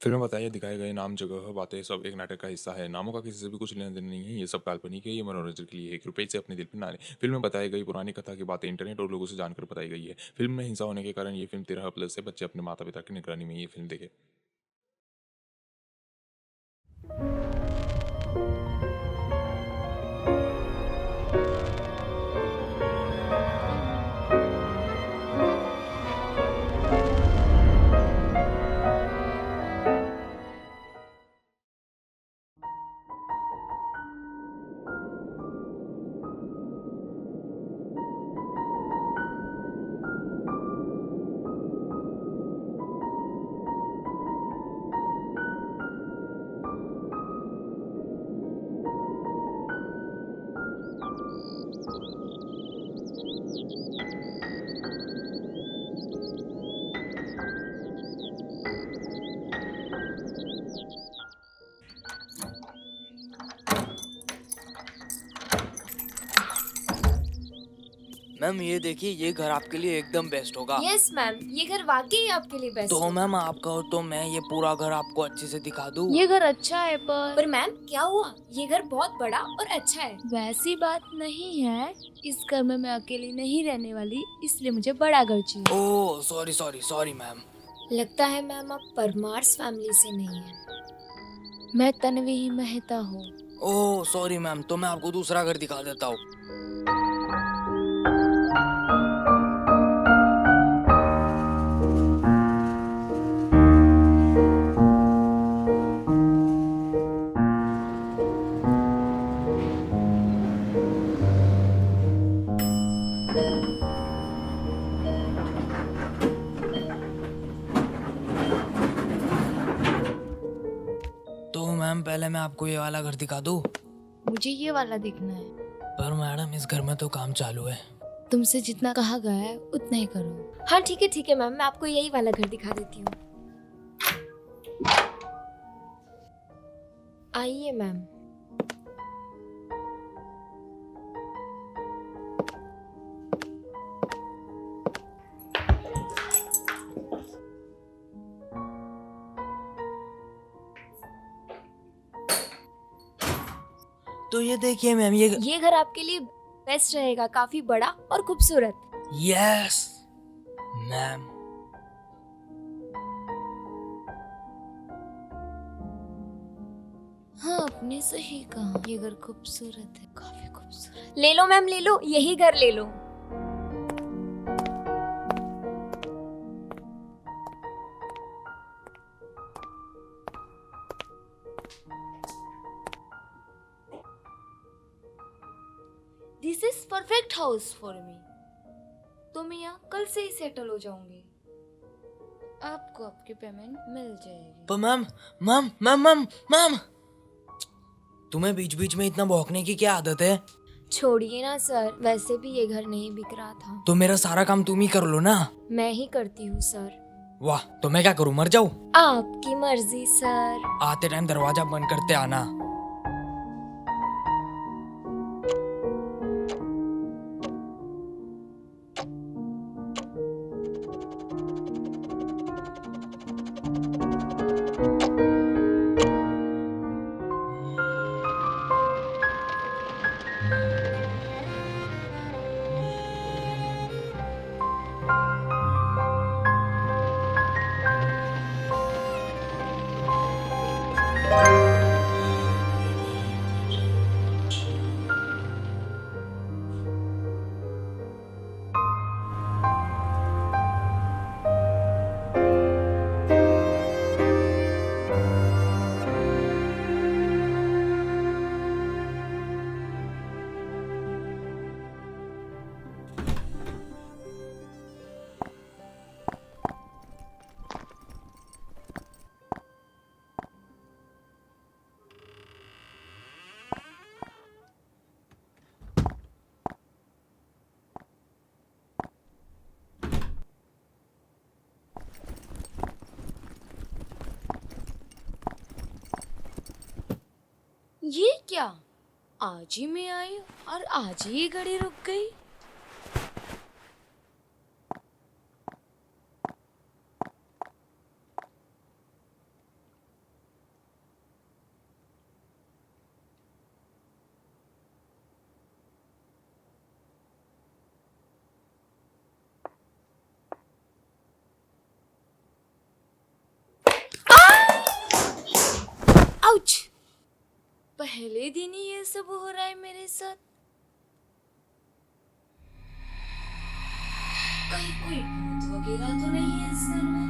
Film में बताया दिखाए गए नाम, जगह, बातें सब एक नाटक का हिस्सा है। नामों का किसी से भी कुछ लेना-देना नहीं है, ये सब काल्पनिक है, ये मनोरंजन के लिए है, कृपया इसे अपने दिल पे ना लें। फिल्म में बताई गई पुरानी कथा की बातें इंटरनेट और लोगों से जानकर बताई गई है। फिल्म में हिंसा होने के कारण ये फिल्म 13+ है, बच्चे अपने माता-पिता की निगरानी में ये फिल्म देखें। मैम ये देखिए, ये घर आपके लिए एकदम बेस्ट होगा। यस मैम, ये घर वाकई आपके लिए बेस्ट तो है। मैम आप कहो तो मैं ये पूरा घर आपको अच्छे से दिखा दूँ। ये घर अच्छा है पर मैम क्या हुआ? ये घर बहुत बड़ा और अच्छा है। वैसी बात नहीं है। इस घर में मैं अकेली नहीं रहने वाली, इसलिए मुझे बड़ा घर चाहिए। Oh sorry sorry sorry ma'am. लगता है मैम आप परमार्स फैमिली से नहीं है। मैं तन्वी मेहता हूँ। ओह सॉरी मैम, तो मैं आपको दूसरा घर दिखा देता हूँ। तो मैम पहले मैं आपको ये वाला घर दिखा दूँ। मुझे ये वाला देखना है। पर मैडम इस घर में तो काम चालू है। तुमसे जितना कहा गया है उतना ही करो। हाँ ठीक है मैम, मैं आपको यही वाला घर दिखा देती हूँ। आइए मैम। तो ये देखिए मैम, ये घर आपके लिए बेस्ट रहेगा, काफी बड़ा और खूबसूरत। Yes ma'am. हाँ, आपने सही कहा, ये घर खूबसूरत है, काफी खूबसूरत। ले लो मैम, ले लो, यही घर ले लो। This is perfect house for me. तो मैं यहाँ कल से ही सेटल हो जाऊंगी। आपको आपकी पेमेंट मिल जाएगी। पर ma'am ma'am ma'am ma'am ma'am, तुम्हें बीच बीच में इतना भौंकने की क्या आदत है? छोड़िए ना सर, वैसे भी ये घर नहीं बिक रहा था। तो मेरा सारा काम तुम ही कर लो ना। मैं ही करती हूँ सर। वाह, तो मैं क्या करूँ, मर जाऊँ? आपकी मर्जी सर। आते टाइम दरवाजा बंद करते आना। ये क्या, आज ही मैं आई और आज ही ये गाड़ी रुक गई। पहले दिन ही ये सब हो रहा है मेरे साथ। कहीं कोई भूत वगैरह तो नहीं है इस घर में?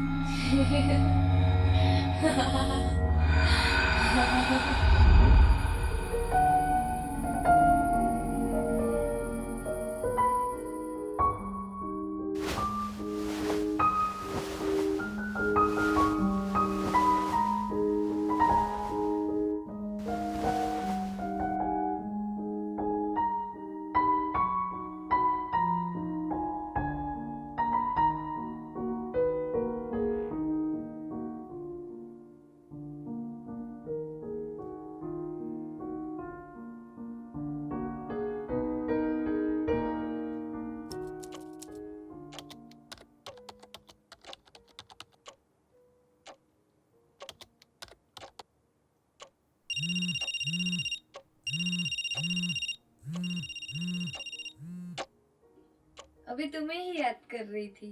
अभी तुम्हें ही याद कर रही थी।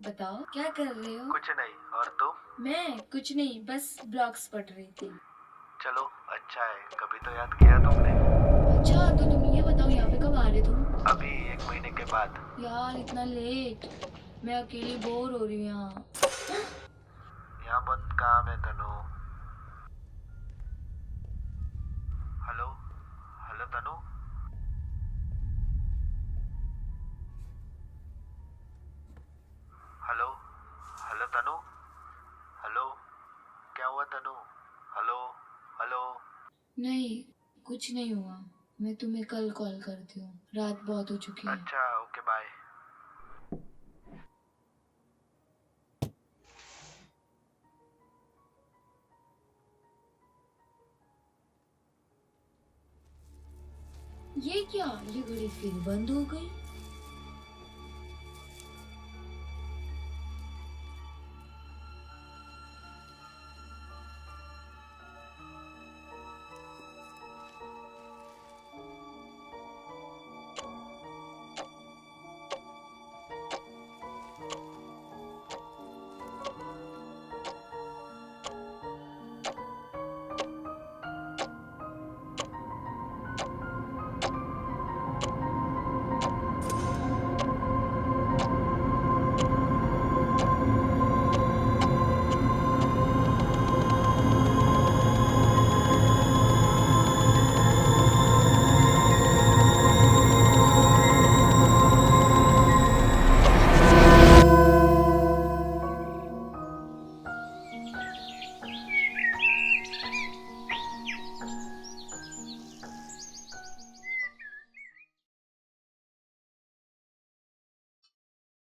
बताओ क्या कर रहे हो? कुछ नहीं। और तुम? मैं कुछ नहीं, बस ब्लॉग्स पढ़ रही थी। चलो अच्छा है, कभी तो याद किया तुमने। अच्छा तो तुम ये बताओ यहाँ पे कब आ रहे तुम? अभी 1 महीने के बाद। यार इतना लेट, मैं अकेली बोर हो रही हूँ यहाँ। यहाँ बहुत काम है तनु। हेलो हेलो तनु। हेलो हेलो तनु। हेलो क्या हुआ तनु? Hello hello. नहीं कुछ नहीं हुआ, मैं तुम्हें कल कॉल करती हूँ, रात बहुत हो चुकी है। अच्छा ओके बाय। ये क्या, ये घड़ी फिर बंद हो गई?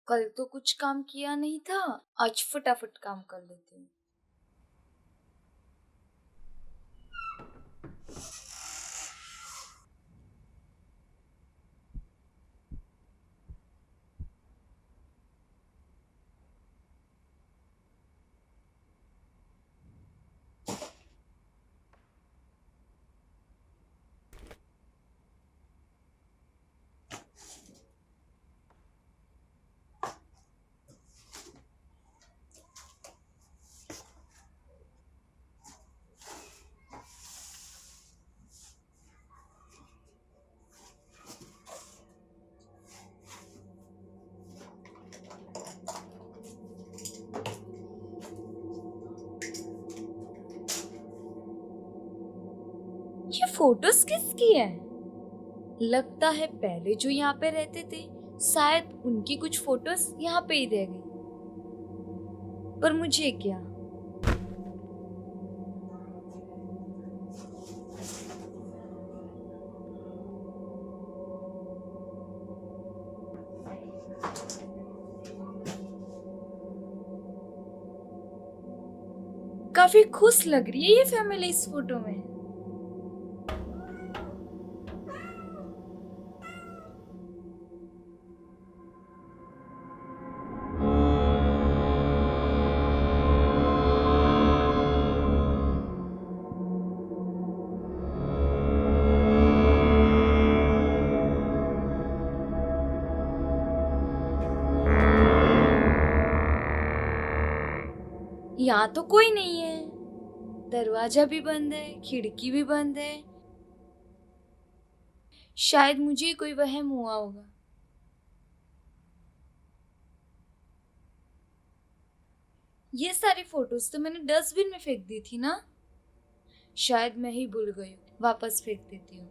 कल तो कुछ काम किया नहीं था, आज फटाफट काम कर लेती हूँ। ये फोटोज किसकी है? लगता है पहले जो यहाँ पे रहते थे शायद उनकी कुछ फोटोज यहाँ पे ही रह गई, पर मुझे क्या। काफी खुश लग रही है ये फैमिली इस फोटो में। यहाँ तो कोई नहीं है, दरवाजा भी बंद है, खिड़की भी बंद है। शायद मुझे कोई वहम हुआ होगा। ये सारी फोटोज तो मैंने डस्टबिन में फेंक दी थी ना। शायद मैं ही भूल गई हूँ। वापस फेंक देती हूँ।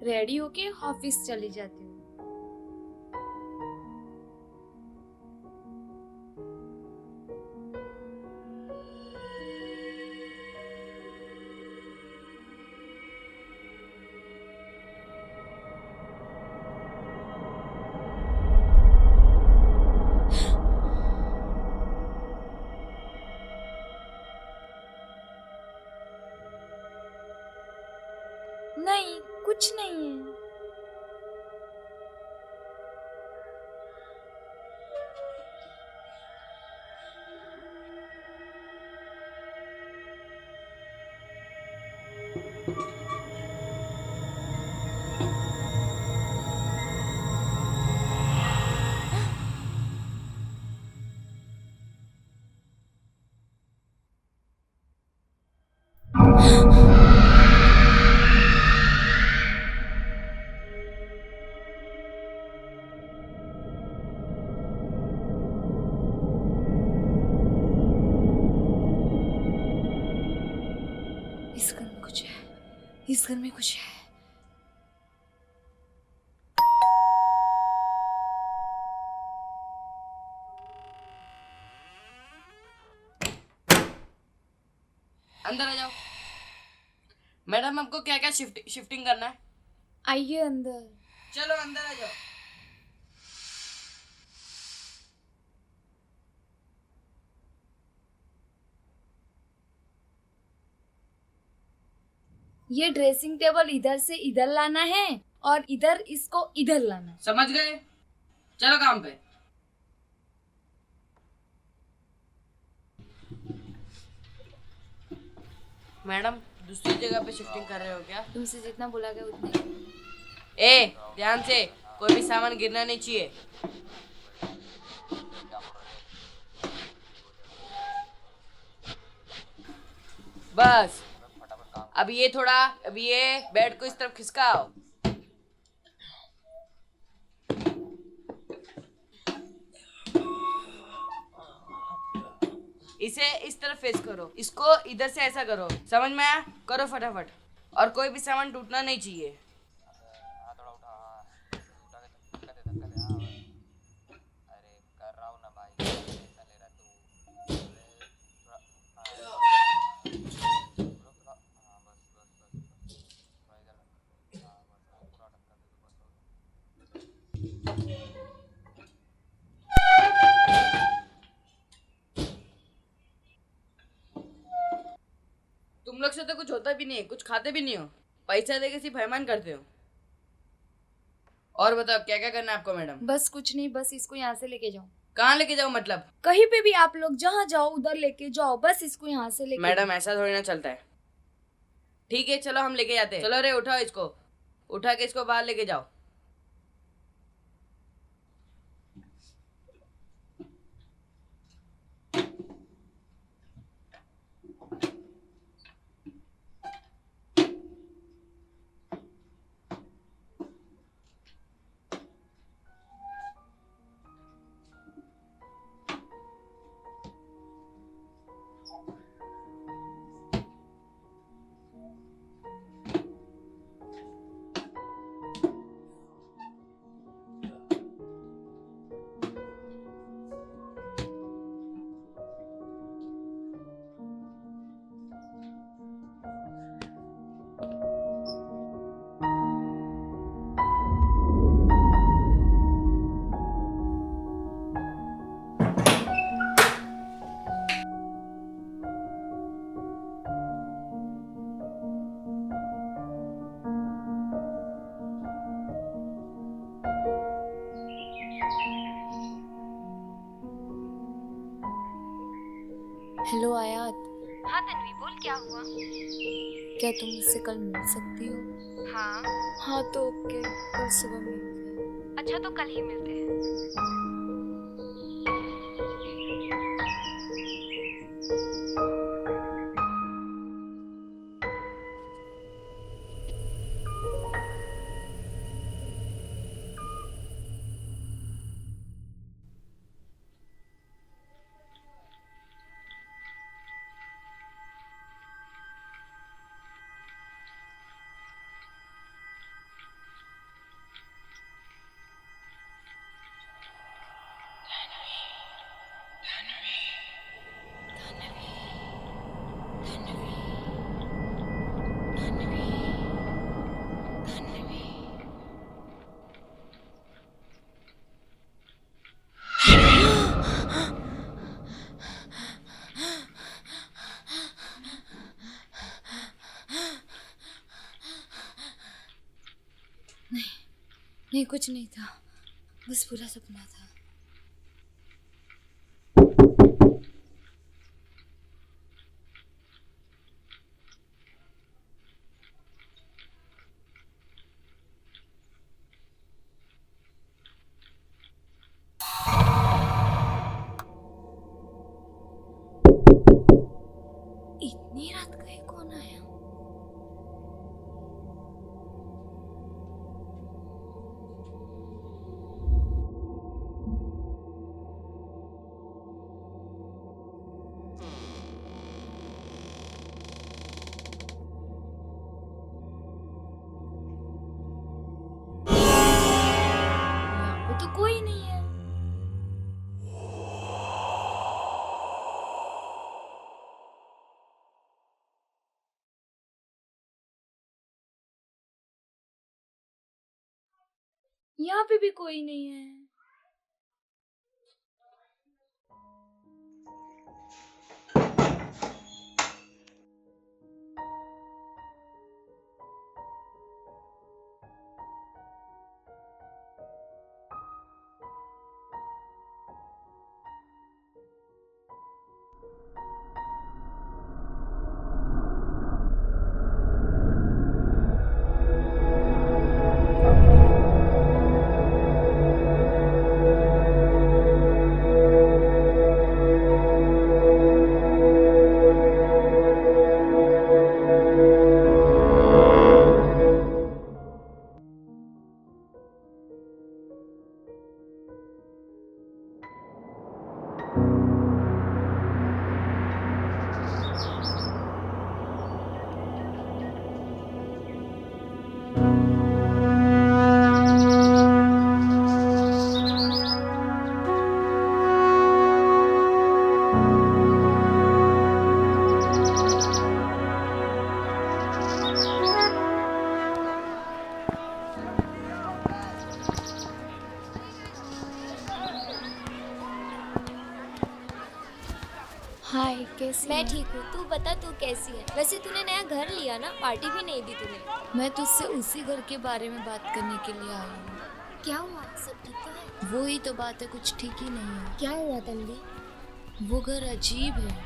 रेडी होके ऑफिस चली जाती हूँ। नहीं, कुछ नहीं है। इस घर में कुछ है। इस घर में कुछ है। अंदर आ जाओ। मैडम हमको क्या क्या शिफ्टिंग करना है? आइए अंदर। चलो अंदर आ जाओ। ये ड्रेसिंग टेबल इधर से इधर लाना है और इधर इसको इधर लाना है। समझ गए? चलो काम पे। मैडम दूसरी जगह पे शिफ्टिंग कर रहे हो क्या? तुमसे जितना बोला गया उतना ही। ए ध्यान से, कोई भी सामान गिरना नहीं चाहिए। बस अब ये बेड को इस तरफ खिसकाओ। इसे इस तरफ फेस करो। इसको इधर से ऐसा करो। समझ में आया? करो फटाफट। और कोई भी सामान टूटना नहीं चाहिए। तुम लोग से तो कुछ होता भी नहीं है, कुछ खाते भी नहीं हो, पैसा देके सिर्फ मेहमान करते हो। और बताओ क्या क्या करना है आपको मैडम? बस कुछ नहीं, बस इसको यहाँ से लेके जाओ। कहाँ लेके जाओ मतलब? कहीं पे भी आप लोग जहाँ जाओ उधर लेके जाओ। बस इसको यहाँ से लेके मैडम ऐसा थोड़ी ना चलता है। ठीक है चलो हम लेके जाते हैं। चलो रे उठाओ इसको, उठा के इसको बाहर लेके जाओ। हेलो आयात, हाँ तन्वी, बोल क्या हुआ? क्या तुम मुझसे कल मिल सकती हो? हाँ। हाँ तो ओके, कल सुबह मिलते हैं। अच्छा तो कल ही मिलते हैं। नहीं, कुछ नहीं था, बस पूरा सपना था। इतनी रात को ये कौन आया? यहाँ पे तो कोई नहीं है। यहाँ पे भी कोई नहीं है। हाय, कैसी मैं है? ठीक हूँ। तू बता, तू कैसी है? वैसे तूने नया घर लिया ना, पार्टी भी नहीं दी तूने। मैं तुझसे उसी घर के बारे में बात करने के लिए आई हूँ। क्या हुआ? सब ठीक तो है? वो ही तो बात है, कुछ ठीक ही नहीं है। क्या हुआ तन्वी? वो घर अजीब है,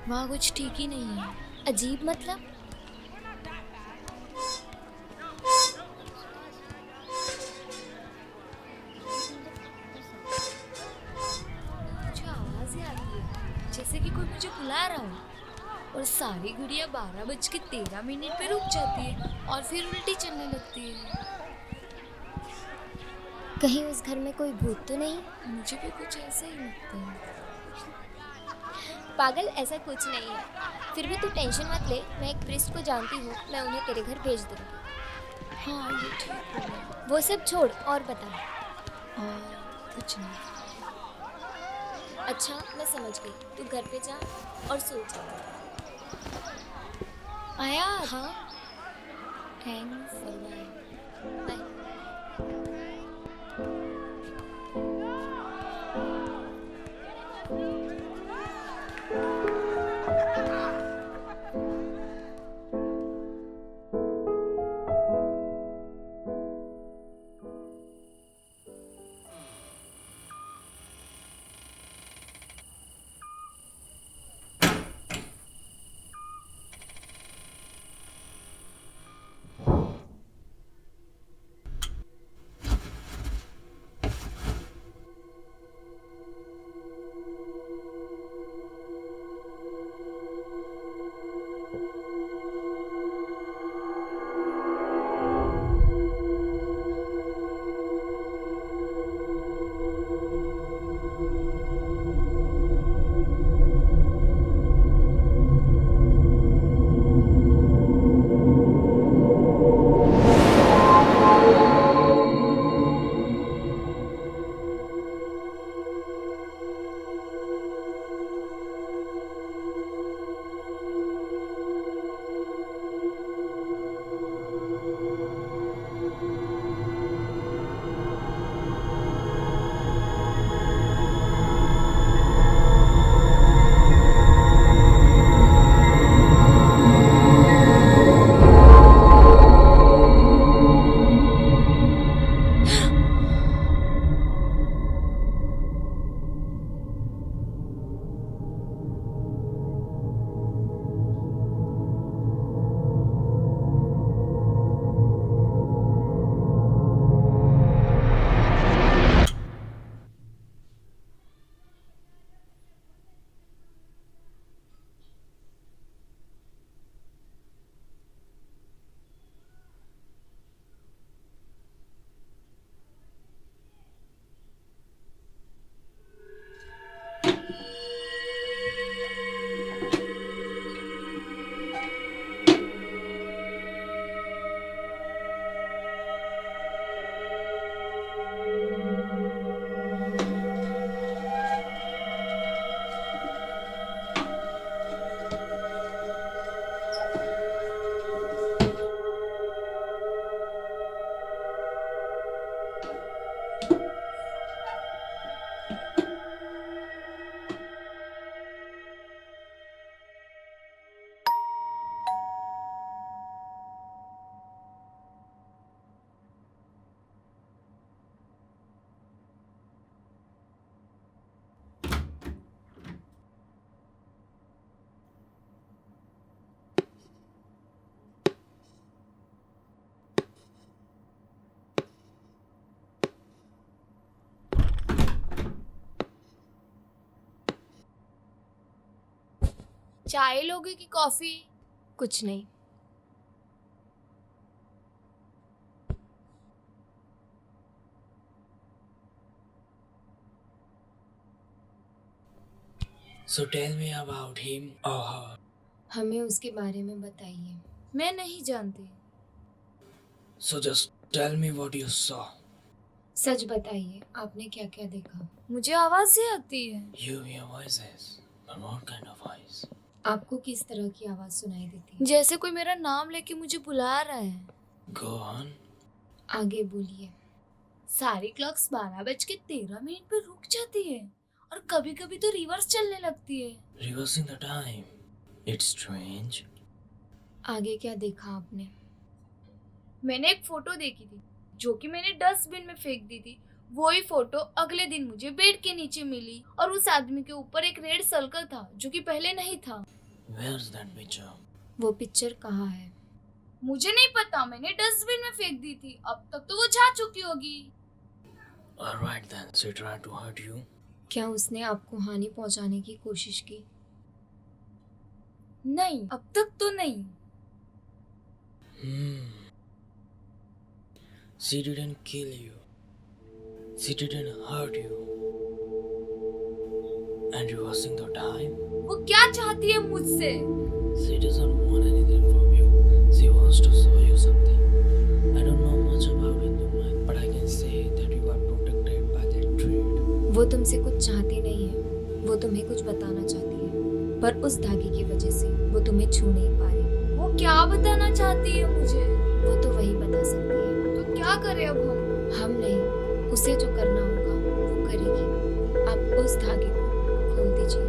वहाँ कुछ ठीक ही नहीं है। अजीब मतलब? मुझे आवाज ही आती है, जैसे कि कोई मुझे बुला रहा हो। और सारी घड़ियाँ 12:13 पे रुक जाती है और फिर उल्टी चलने लगती है। कहीं उस घर में कोई भूत तो नहीं? मुझे भी कुछ ऐसा ही लगता है। पागल, ऐसा कुछ नहीं है। फिर भी तू टेंशन मत ले, मैं एक प्रिस्ट को जानती हूँ, मैं उन्हें तेरे घर भेज दूंगी। हाँ, ये ठीक होगा। वो सब छोड़ और बता। और कुछ नहीं। अच्छा, मैं समझ गई। तू घर पे जा और सो जा। आया, हाँ, थैंक्स। बाय। चाय लोगे कि कॉफी? कुछ नहीं। So tell me about him or her. हमें उसके बारे में बताइए। मैं नहीं जानती। So just tell me what you saw. सच बताइए, आपने क्या क्या देखा? मुझे आवाजें आती है। You hear voices. But what kind of voice? आपको किस तरह की आवाज सुनाई देती है? जैसे कोई मेरा नाम लेके मुझे बुला रहा है। Go on. आगे बोलिए। सारी क्लॉक्स 12:13 पे रुक जाती है और कभी कभी तो रिवर्स चलने लगती है। Reversing the time. It's strange. आगे क्या देखा आपने? मैंने एक फोटो देखी थी जो कि मैंने डस्टबिन में फेंक दी थी। वही फोटो अगले दिन मुझे बेड के नीचे मिली और उस आदमी के ऊपर एक रेड सर्कल था जो कि पहले नहीं था। Where's that picture? वो पिक्चर कहाँ है? मुझे नहीं पता, मैंने डस्टबिन में फेंक दी थी। अब तक तो वो जा चुकी होगी। Alright then. She tried to hurt you. क्या उसने आपको हानि पहुंचाने की कोशिश की? नहीं, अब तक तो नहीं। She didn't kill you. She didn't hurt you. And reversing the time? वो क्या चाहती है मुझसे? She doesn't want anything from you. She wants to show you something. I don't know much about Hindu, but I can say that you are protected by that thread. वो तुमसे कुछ चाहती नहीं है, वो तुम्हें कुछ बताना चाहती है, पर उस धागे की वजह से वो तुम्हें छू नहीं पा रही। वो क्या बताना चाहती है मुझे? वो तो वही बता सकती है। तो क्या करें अब हम नहीं, उसे जो करना होगा वो करेगी। आप उस धागे को खोल दीजिए।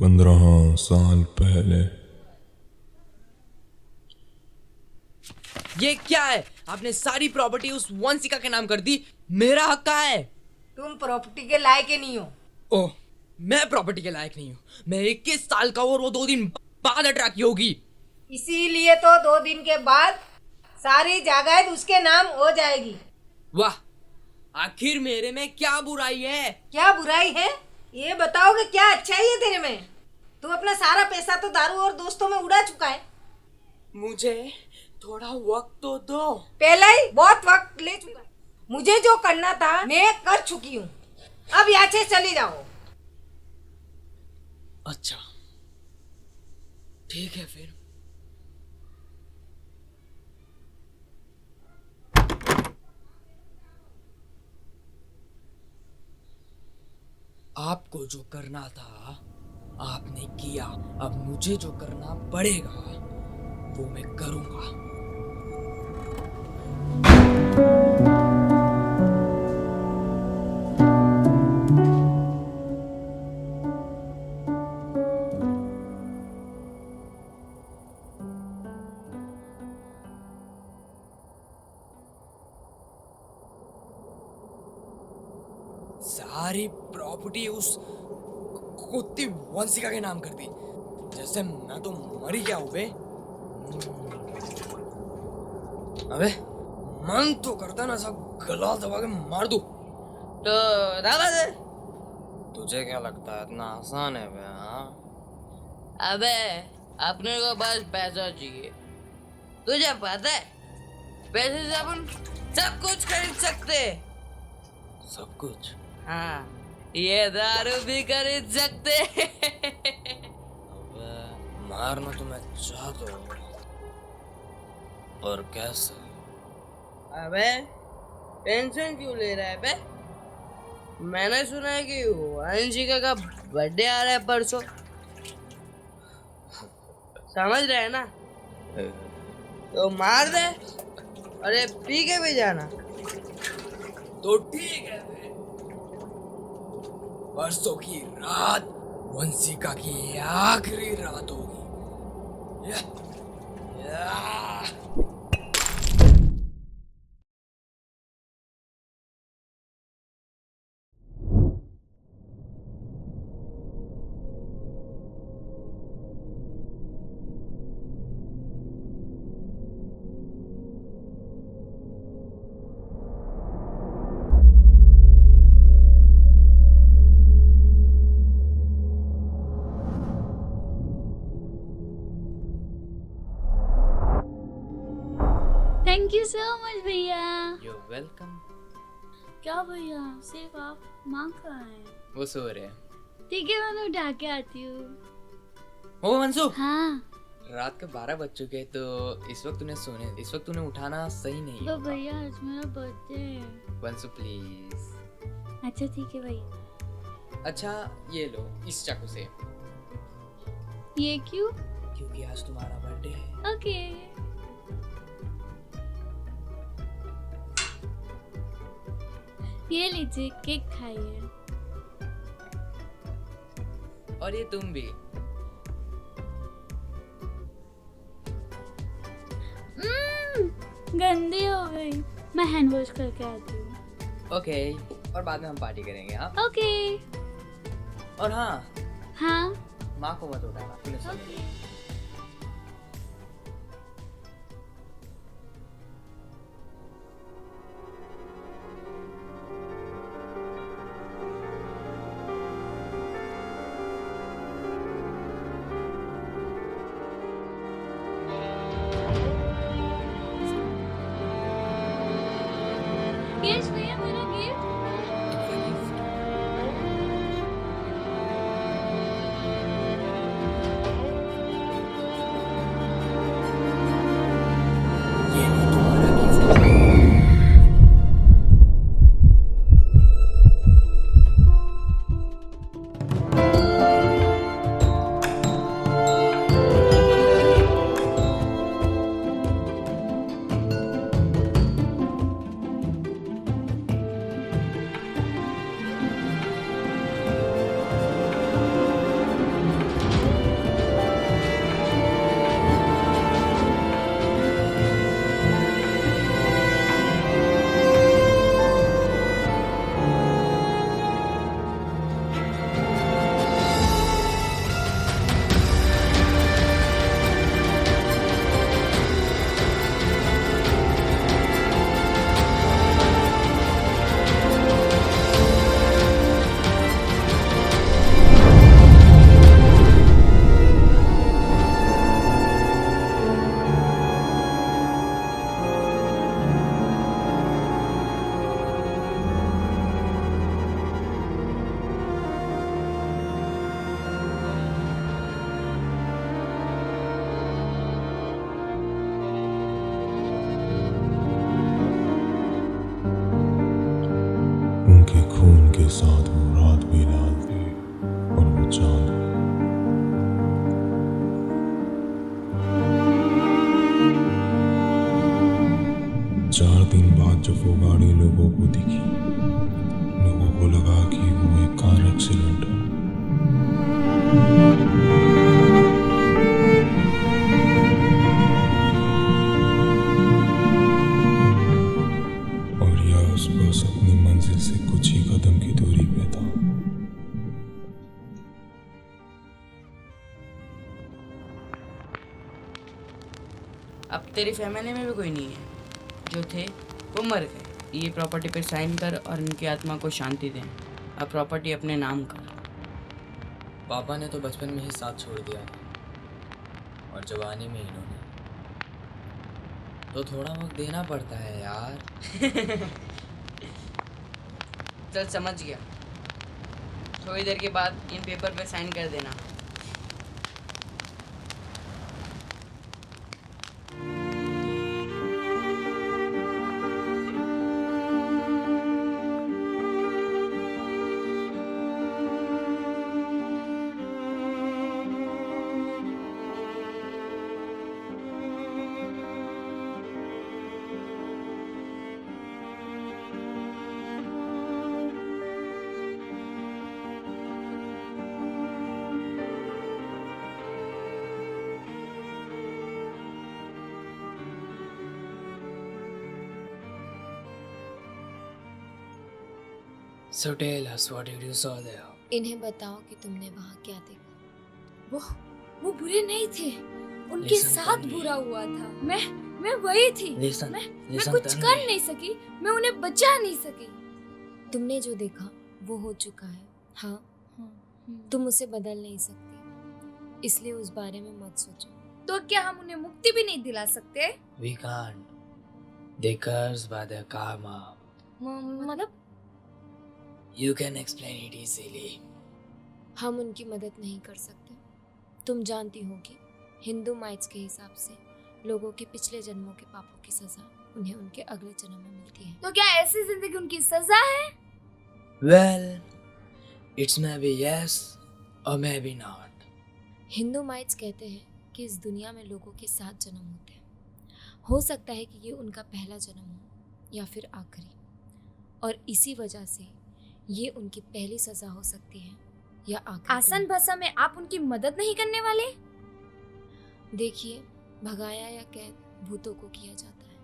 15 साल पहले। ये क्या है? आपने सारी प्रॉपर्टी उस वंशिका के नाम कर दी। मेरा हक कहाँ है? तुम प्रॉपर्टी के लायक ही नहीं हो। ओह, मैं प्रॉपर्टी के लायक नहीं हूँ। मैं 21 साल का हूँ और वो 2 दिन बाद अट्रैक्ट की होगी। इसीलिए तो 2 दिन के बाद सारी जायदाद उसके नाम हो जाएगी। वाह, आखिर मेरे में क्या बुराई है? क्या बुराई है ये बताओगे? क्या अच्छाई है तेरे में? तू अपना सारा पैसा तो दारू और दोस्तों में उड़ा चुका है। मुझे थोड़ा वक्त तो दो। पहले ही बहुत वक्त ले चुका है। मुझे जो करना था मैं कर चुकी हूँ। अब यहाँ से चली जाओ। अच्छा, ठीक है फिर। आपको जो करना था आपने किया। अब मुझे जो करना पड़ेगा वो मैं करूंगा। सारी प्रॉपर्टी उस कुत्ती वंशिका के नाम कर दी। जैसे मैं तो मर ही गया हूँ बे। अबे मन तो करता ना सब गला दबा के मार दूं। तो दादा दे। तुझे क्या लगता है इतना आसान है बे? हाँ, अबे अपने को बस पैसा चाहिए। तुझे पता है पैसे से अपन सब कुछ खरीद सकते। सब कुछ? हाँ, ये दारू भी खरीद सकते। अबे मारना तो मैं चाहता हूँ, और कैसे? अबे टेंशन क्यों ले रहा है बे? मैंने सुना है कि वंशिका का बर्थडे आ रहा है परसों। समझ रहे हैं ना? तो मार दे, अरे पी के भी जाना। तो ठीक है बे। परसों की रात वंशिका की आखिरी रात होगी। थैंक यू सो मच भैया। You're welcome। क्या भैया, सिर्फ आप माँ कहाँ है? वो सो रहे हैं। ठीक है, मैं उठा के आती हूँ। ओ मंसू, हाँ रात के 12 बज चुके हैं, तो इस वक्त तूने उठाना सही नहीं तो होगा। भैया आज मेरा बर्थडे है। वंसु प्लीज। अच्छा ठीक है भैया। अच्छा ये लो इस चाकू से, ये क्यों? क्योंकि आज तुम्हारा बर्थडे है। ओके। ये लीजिए, केक खाइए। और ये तुम भी। गंदी हो गई, मैं हैंड वॉश करके आती हूँ। ओके, और बाद में हम पार्टी करेंगे। हाँ, ओके। और हाँ, हाँ माँ को मत उठाना, तूने सुन लिया। यस भैया, मेरा गिफ्ट। ये लो तुम्हारा गिफ्ट। साथ वो रात भी लाल थी और वो चांद भी। चार दिन बाद जब वो गाड़ी लोगों को दिखी, लोगों को लगा कि वो एक कार एक्सीडेंट है। और यह उस बस अपनी मंजिल से कुछ ही कदम की दूरी पे था। अब तेरी फैमिली में भी कोई नहीं है, जो थे वो मर गए। ये प्रॉपर्टी पे साइन कर और इनकी आत्मा को शांति दें। अब प्रॉपर्टी अपने नाम कर। पापा ने तो बचपन में ही साथ छोड़ दिया था और जवानी में इन्होंने, तो थोड़ा वक्त देना पड़ता है यार। चल समझ गया, थोड़ी देर के बाद इन पेपर पे साइन कर देना। So tell us, what did you saw there? इन्हें बताओ कि तुमने वहाँ क्या देखा। वो बुरे नहीं थे, उनके Listen, साथ Tanvi. बुरा हुआ था। मैं वही थी। Listen, मैं listen, कुछ Tanvi. कर नहीं सकी, मैं उन्हें बचा नहीं सकी। तुमने जो देखा वो हो चुका है। हाँ, तुम उसे बदल नहीं सकती, इसलिए उस बारे में मत सोचो। तो क्या हम उन्हें मुक्ति भी नहीं दिला सकते? We can't. They curse by their karma. मतलब You can explain it easily. हम उनकी मदद नहीं कर सकते। तुम जानती होगी, हिंदू माइट्स के हिसाब से लोगों के पिछले जन्मों के पापों की सजा उन्हें उनके अगले जन्म में मिलती है। तो क्या ऐसी जिंदगी उनकी सजा है? Well, it's maybe yes or maybe not. Hindu mites कहते हैं कि इस दुनिया में लोगों के 7 जन्म होते हैं। हो सकता है कि ये उनका पहला जन्म हो या फिर आखिरी, और इसी वजह से ये उनकी पहली सजा हो सकती है या आखिरी। आसान भाषा में आप उनकी मदद नहीं करने वाले? देखिए, भगाया या कैद भूतों को किया जाता है,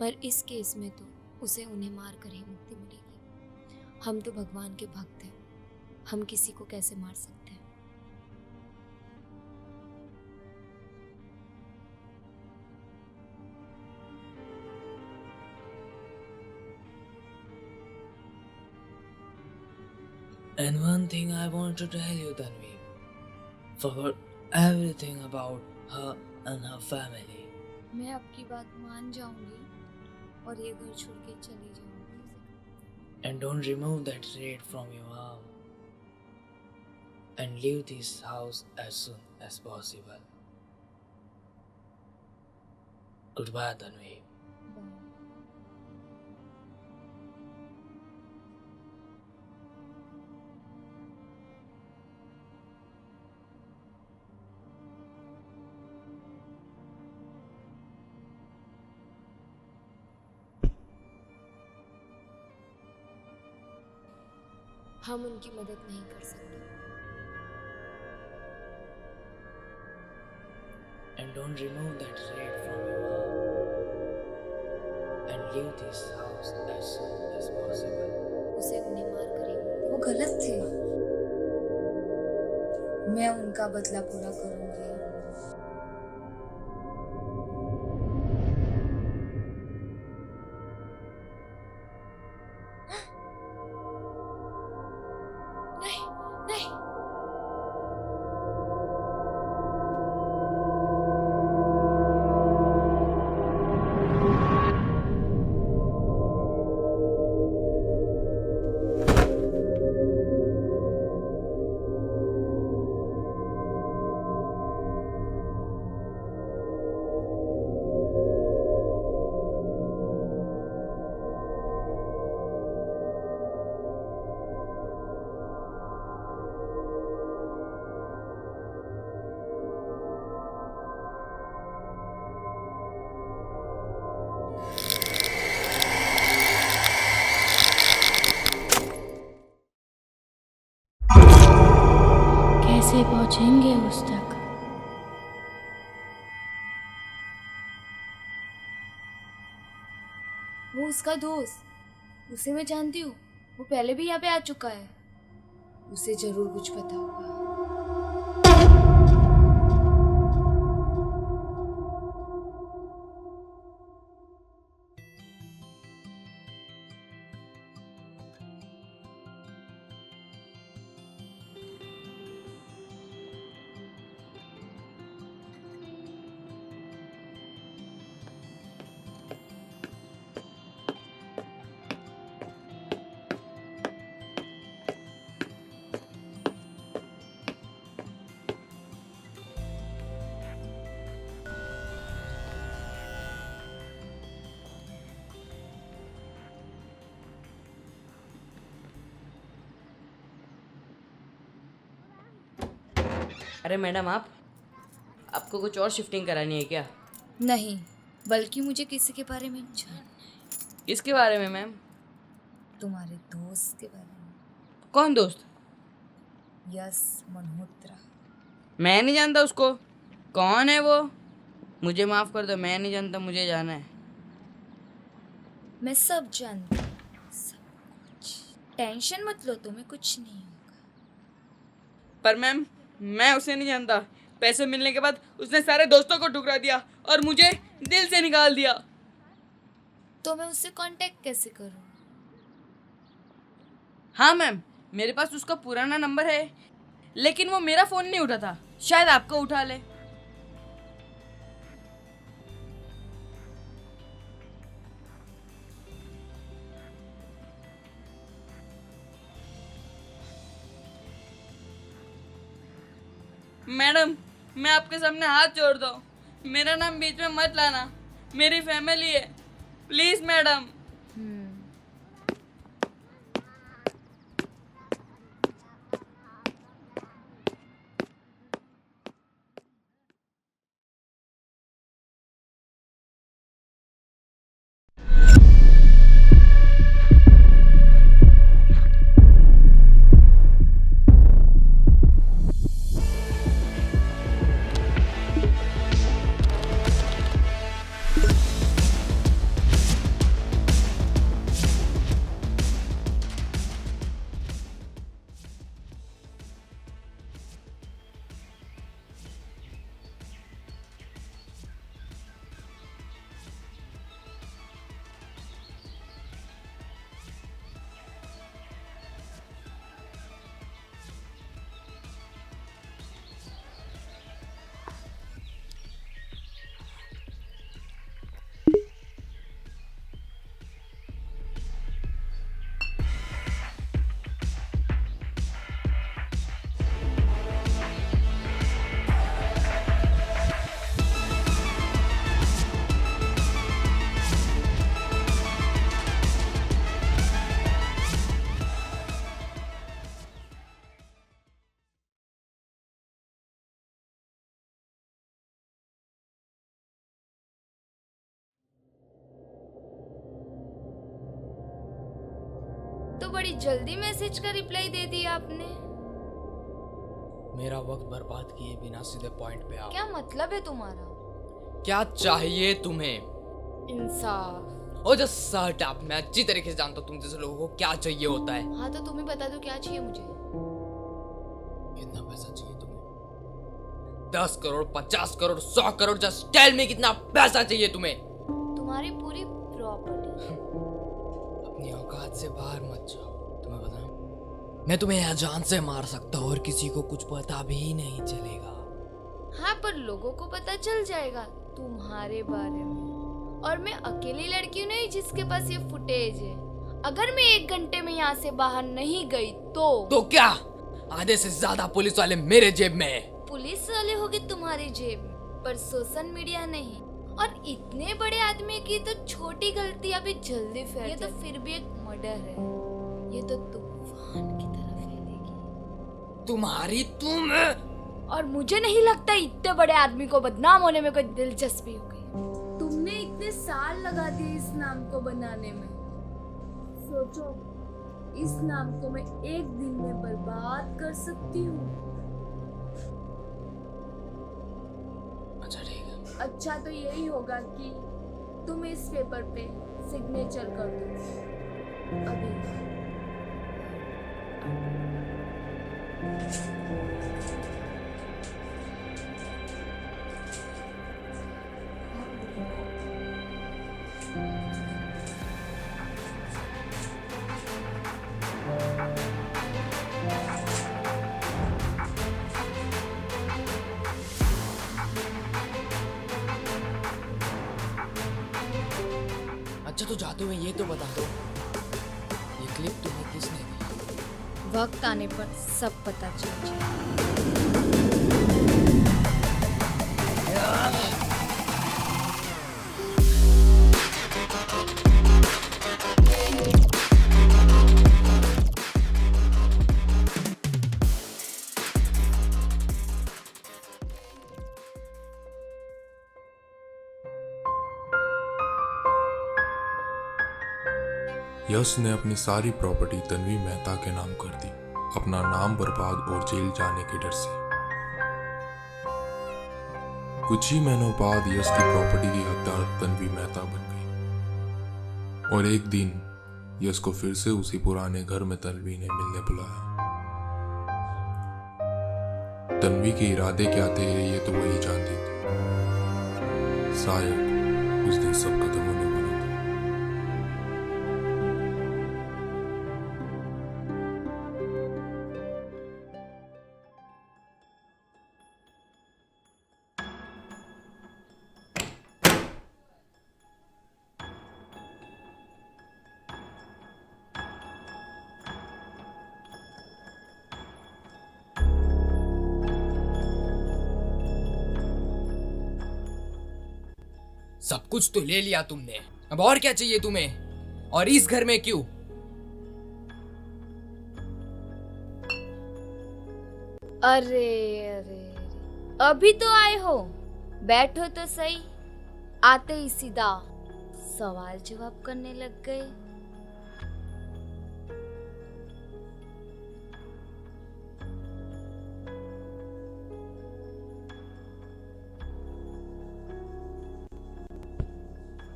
पर इस केस में तो उसे उन्हें मार कर ही मुक्ति मिलेगी। हम तो भगवान के भक्त हैं, हम किसी को कैसे मार सकते हैं? And one thing I want to tell you, Tanvi, forget everything about her and her family. मैं आपकी बात मान जाऊंगी और ये घर छोड़ के चली जाऊंगी। And don't remove that thread from your arm. And leave this house as soon as possible. Goodbye, Tanvi. हम उनकी मदद नहीं कर सकते। And don't remove that thread from your arm. And leave this house as soon as possible. उसे उन्हें मार कर ही मुक्ति वो गलत थे। मैं उनका बदला पूरा करूंगी। नहीं, नहीं। पहुंचेंगे उस तक। वो उसका दोस्त, उसे मैं जानती हूँ, वो पहले भी यहाँ पे आ चुका है। उसे जरूर कुछ पता होगा। अरे मैडम, आपको कुछ और शिफ्टिंग करानी है क्या? नहीं, बल्कि मुझे किसी के बारे में जानना है। किसके बारे में मैम? तुम्हारे दोस्त के बारे में। कौन दोस्त? यस मल्होत्रा। मैं नहीं जानता उसको। कौन है वो? मुझे माफ कर दो, मैं नहीं जानता, मुझे जाना है। मैं सब जानती हूँ, सब कुछ। टेंशन मत लो, तुम्हें कुछ नहीं होगा। पर मैम, मैं उसे नहीं जानता। पैसे मिलने के बाद उसने सारे दोस्तों को ठुकरा दिया और मुझे दिल से निकाल दिया। तो मैं उससे कांटेक्ट कैसे करूँ? हाँ मैम, मेरे पास उसका पुराना नंबर है, लेकिन वो मेरा फोन नहीं उठाता। शायद आपको उठा ले। मैडम, मैं आपके सामने हाथ जोड़ता हूँ, मेरा नाम बीच में मत लाना। मेरी फैमिली है, प्लीज मैडम। तो बड़ी जल्दी मैसेज का रिप्लाई दे दिया आपने। मेरा वक्त बर्बाद किए बिना सीधे पॉइंट पे आओ। क्या मतलब है तुम्हारा? क्या चाहिए तुम्हें? इंसाफ। ओ जस्ट शट अप। मैं अच्छी तरीके से जानता हूँ तुम जैसे लोगों को क्या चाहिए होता है। हाँ तो तुम्हें बता दो क्या चाहिए मुझे। कितना पैसा चाहिए तुम्हें? 10 crore, 50 crore, 100 crore? Just tell me कितना पैसा चाहिए तुम्हें? तुम्हारी पूरी प्रॉपर्टी। अपनी औकात से बाहर मत जाओ। तुम्हें पता है मैं तुम्हें यहाँ जान से मार सकता हूँ और किसी को कुछ पता भी नहीं चलेगा। हाँ पर लोगों को पता चल जाएगा तुम्हारे बारे में। और मैं अकेली लड़की नहीं जिसके पास ये फुटेज है। अगर मैं 1 घंटे में यहाँ से बाहर नहीं गई तो क्या? आधे से ज्यादा पुलिस वाले मेरे जेब में है। पुलिस वाले होगे तुम्हारे जेब में, पर सोशल मीडिया नहीं। और इतने बड़े आदमी की तो छोटी गलतियां भी जल्दी फैल ये तो फिर भी एक मर्डर है। ये तो तूफान की तरह फैलेगी। तुम्हारी तुम और मुझे नहीं लगता इतने बड़े आदमी को बदनाम होने में कोई दिलचस्पी हो गई। तुमने इतने साल लगा दिए इस नाम को बनाने में। सोचो इस नाम को मैं 1 दिन में बर्बाद कर सकती हूँ। अच्छा तो यही होगा कि तुम इस पेपर पे सिग्नेचर कर दो अभी। अच्छा तो जाते हुए ये तो बता दो, ये क्लिप तुम्हें किसने दी? वक्त आने पर सब पता चल जाएगा। यश ने अपनी सारी प्रॉपर्टी तन्वी मेहता के नाम कर दी, अपना नाम बर्बाद और जेल जाने के डर से। कुछ ही महीनों बाद यश की प्रॉपर्टी की हकदार तन्वी मेहता बन गई और एक दिन यश को फिर से उसी पुराने घर में तन्वी ने मिलने बुलाया। तन्वी के इरादे क्या थे ये तो वही जानती थी। शायद उस दिन सब खत्म होने वाला था। सब कुछ तो ले लिया तुमने, अब और क्या चाहिए तुम्हें? और इस घर में क्यों? अरे अरे अभी तो आए हो, बैठो तो सही। आते ही सीधा सवाल जवाब करने लग गए।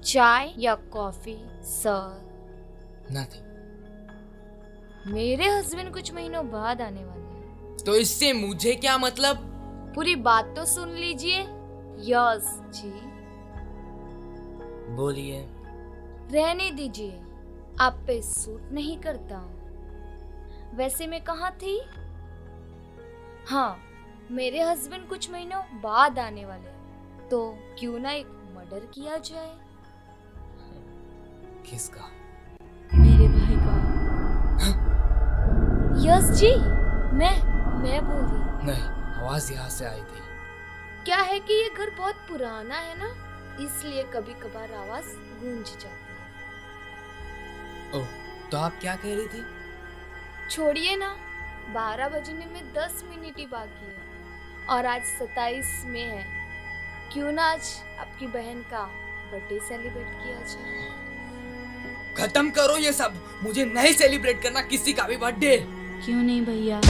चाय या कॉफी सर? नथिंग। मेरे हस्बैंड कुछ महीनों बाद आने वाले हैं। तो इससे मुझे क्या मतलब? पूरी बात तो सुन लीजिए। यस जी। बोलिए। रहने दीजिए, आप पे सूट नहीं करता। वैसे मैं कहाँ थी? हाँ, मेरे हस्बैंड कुछ महीनों बाद आने वाले हैं, तो क्यों ना एक मर्डर किया जाए। किसका? मेरे भाई का। यस जी, मैं बोल रही। नहीं, आवाज यहाँ से आई थी। क्या है कि ये घर बहुत पुराना है ना, इसलिए कभी कभार आवाज गूंज जाती है। ओह, तो आप क्या कह रही थी? छोड़िए ना, 12 बजने में 10 मिनट ही बाकी है और आज 27 में है। क्यों ना आज आपकी बहन का बर्थडे सेलिब्रेट किया जाए। खत्म करो ये सब, मुझे नहीं सेलिब्रेट करना किसी का भी बर्थडे। क्यों नहीं भैया?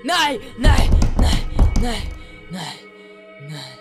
नहीं नहीं नहीं नहीं नहीं नहीं।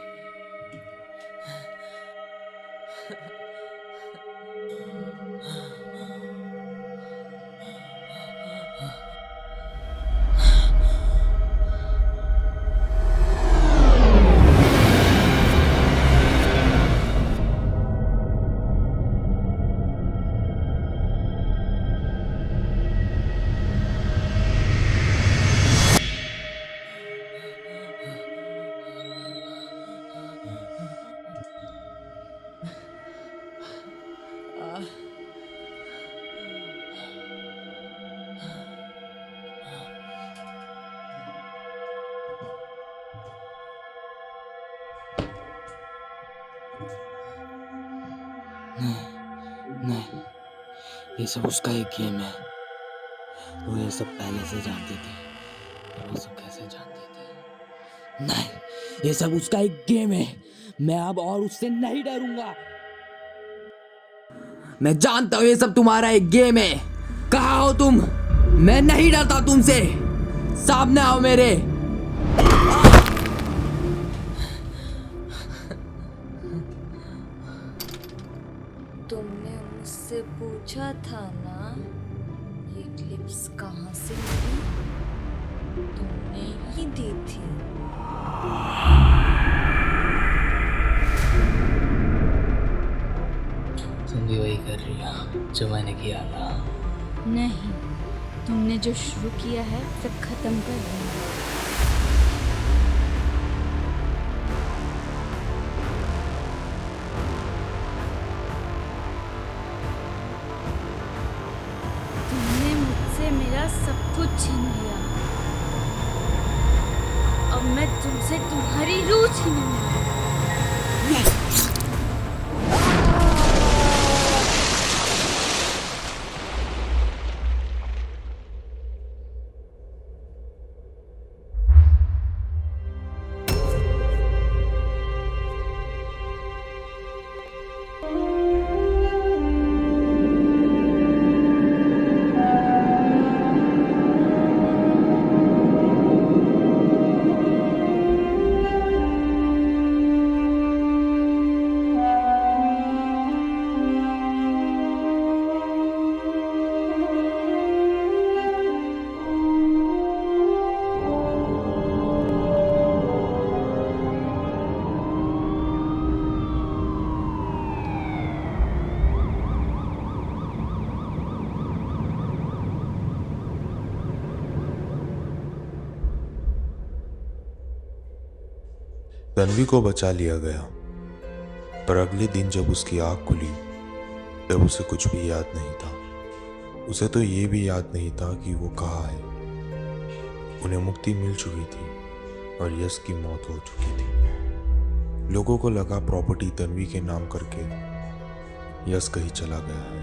नहीं, ये सब उसका एक गेम है। वो ये सब पहले से जानते थे, और वो सब कैसे जानते थे? नहीं, ये सब उसका एक गेम है। मैं अब और उससे नहीं डरूंगा। मैं जानता हूँ ये सब तुम्हारा एक गेम है। कहाँ हो तुम? मैं नहीं डरता तुमसे। सामने आओ मेरे। तुमने मुझसे पूछा था ना ये क्लिप्स कहाँ से मिली? तुमने ही दी थी। तुम भी वही कर रही हो जो मैंने किया था। नहीं, तुमने जो शुरू किया है फिर खत्म कर देना। तुमने मुझसे मेरा सब कुछ छीन लिया। अब मैं तुमसे तुम्हारी रूह छीनूंगी। तन्वी को बचा लिया गया, पर अगले दिन जब उसकी आँख खुली तब उसे कुछ भी याद नहीं था। उसे तो ये भी याद नहीं था कि वो कहाँ है। उन्हें मुक्ति मिल चुकी थी और यश की मौत हो चुकी थी। लोगों को लगा प्रॉपर्टी तन्वी के नाम करके यश कहीं चला गया है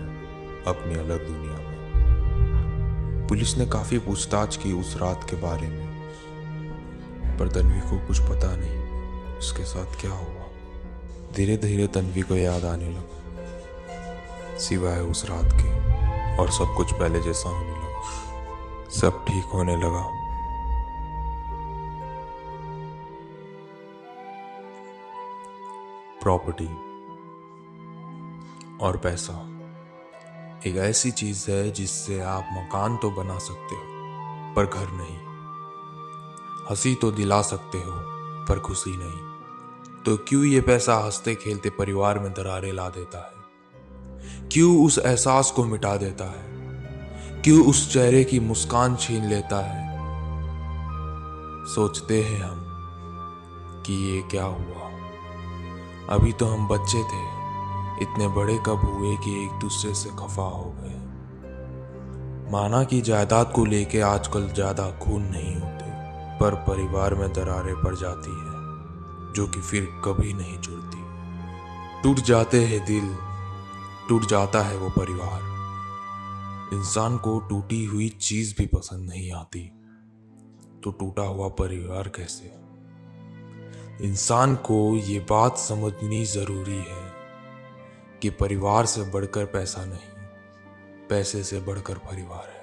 अपनी अलग दुनिया में। पुलिस ने काफी पूछताछ की उस रात के बारे में, पर तन्वी को कुछ पता नहीं उसके साथ क्या हुआ। धीरे धीरे तन्वी को याद आने लगा, सिवाय उस रात के, और सब कुछ पहले जैसा होने लगा। सब ठीक होने लगा। प्रॉपर्टी और पैसा एक ऐसी चीज है जिससे आप मकान तो बना सकते हो पर घर नहीं, हंसी तो दिला सकते हो पर खुशी नहीं। तो क्यों ये पैसा हंसते खेलते परिवार में दरारें ला देता है? क्यों उस एहसास को मिटा देता है? क्यों उस चेहरे की मुस्कान छीन लेता है? सोचते हैं हम कि ये क्या हुआ। अभी तो हम बच्चे थे, इतने बड़े कब हुए कि एक दूसरे से खफा हो गए। माना कि जायदाद को लेके आजकल ज्यादा खून नहीं होते, पर परिवार में दरारें पड़ जाती है जो कि फिर कभी नहीं जुड़ती। टूट जाते हैं दिल, टूट जाता है वो परिवार। इंसान को टूटी हुई चीज भी पसंद नहीं आती, तो टूटा हुआ परिवार कैसे? इंसान को ये बात समझनी जरूरी है कि परिवार से बढ़कर पैसा नहीं, पैसे से बढ़कर परिवार है।